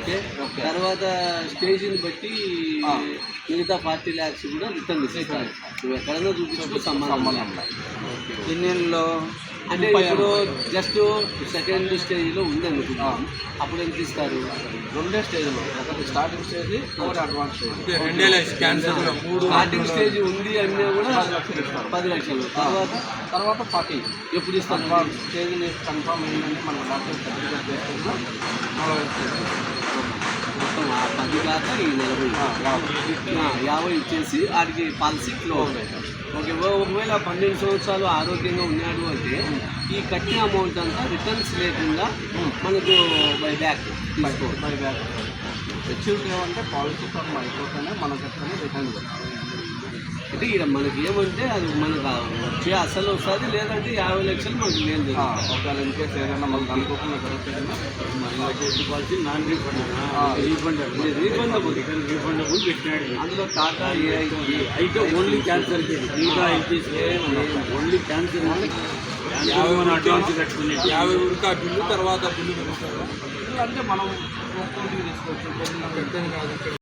Okay. తర్వాత స్టేజ్ని బట్టి మిగతా 40 lakhs కూడా రిటర్న్ ఇస్తారు. నువ్వు ఎక్కడైనా చూపించుకో సంబంధం. ఎన్నేళ్ళలో అంటే ఇప్పుడు జస్ట్ సెకండ్ స్టేజ్లో ఉందనుకుంటాం, అప్పుడు ఎంత ఇస్తారు? 2 స్టేజ్లో, ఒకటి స్టార్టింగ్ స్టేజ్, ఒకటి అడ్వాన్స్ స్టేజ్. స్టార్టింగ్ స్టేజ్ ఉంది అన్నా కూడా 10 లక్షలు. తర్వాత 40 ఎప్పుడు ఇస్తారు? అడ్వాన్స్ స్టేజ్ కన్ఫర్మ్ అయిందంటే మన డాక్టర్ సర్టిఫికేట్ చేసుకుంటూ 10 కాక ఈ 50 ఇచ్చేసి వాడికి పాలసీ క్లోజ్. ఓకే. ఒకవేళ 12 సంవత్సరాలు ఆరోగ్యంగా ఉన్నాడు అంటే ఈ కట్టిన అమౌంట్ అంతా రిటర్న్స్ లేకుండా మనకు బైబ్యాక్ మెచ్యూరిటీ ఏమంటే పాలసీ ఫార్మ్ అయిపోతేనే మనకు రిటర్న్ చేస్తాం. అంటే ఇక్కడ మనకి ఏమంటే అది మనకు వచ్చే అసలు వస్తుంది, లేదంటే 50 లక్షలు మనకు లేదు. ఒకవేళ ఇన్కేస్ ఏదైనా మనకు అనుకోకుండా జరుగుతుందా పాలసీ నాన్ రీఫండబుల్ పెట్టినాడు. అందులో టాటా అయితే only cancer only cancer 50 advance కట్టుకుని 50 వరకు ఆ బిల్లు తర్వాత బిల్లు అంటే మనం తీసుకోవచ్చు.